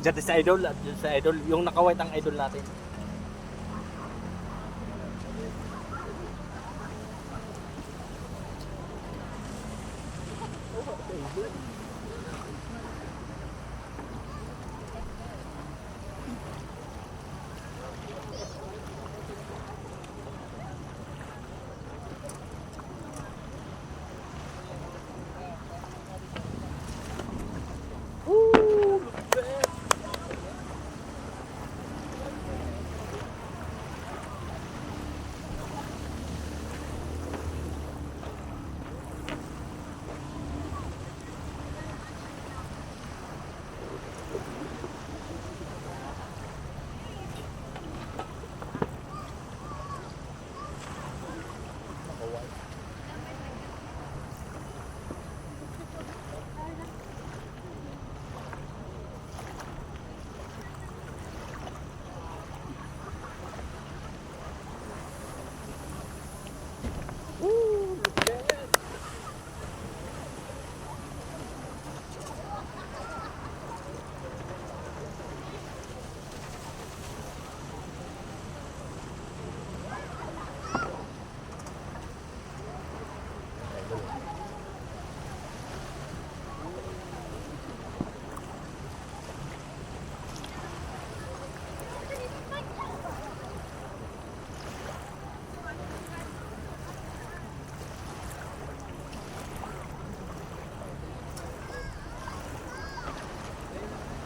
Diyan sa idol at dyan sa idol. Yung naka-white ang idol natin.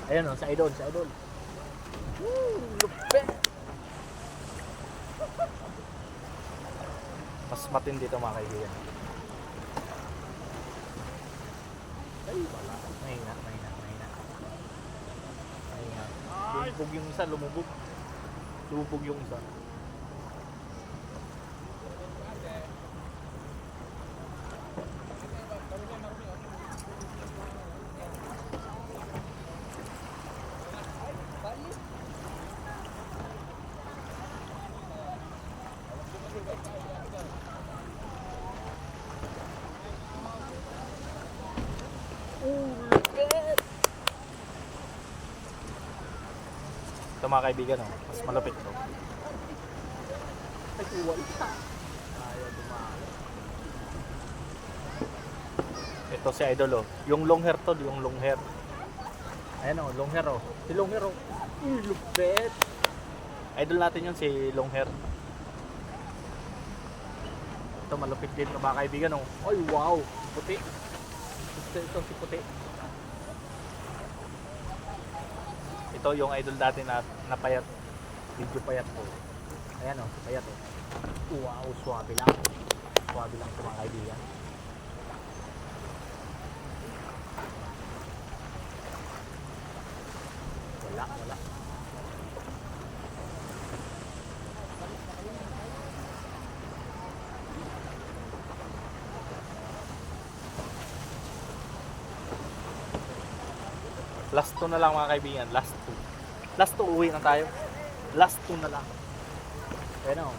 Ayan o, sa idol, sa idol. Lupit! Mas matindi ito mga kaibigan. Ay, wala. Mahina, mahina, mahina. Mahina. Lumubog yung isa, lumubog. Lumubog yung isa. Ito mga kaibigan, oh, mas malapit to. Ay, wala. Ayaw dumalo. Ito si idol, oh. Yung long hair to, yung long hair. Ayan oh, long hair oh. Si long hair oh. Lupit. Idol natin yun, si long hair. Ito malupit din ito mga kaibigan oh. Ay wow, puti. Ito si puti. Ito yung idol dati na payat. Video payat po. Ayan oh, payat oh. Wow, swabe lang. Swabe lang ito mga kaibigan. Wala, wala. Last 2 na lang mga kaibigan, last 2. Last 2 uwi na tayo. Last 2 na lang. Ayan o.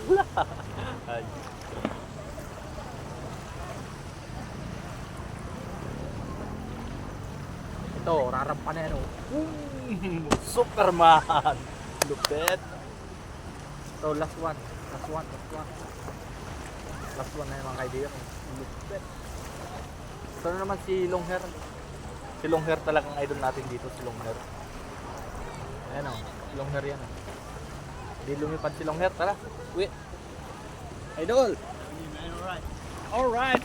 Wala. Ay. Ito, rarampa na yan o. Superman. Lupit. Ito, last one. Last one, last one. Last one na yung mga kaibigan. Lupit. Ito na naman si long hair. Si long hair talagang idol natin dito, si long hair. Ayan o, si long hair yan o. Hindi lumipad si long hair, tara. Uwi. Idol! Alright. Alright!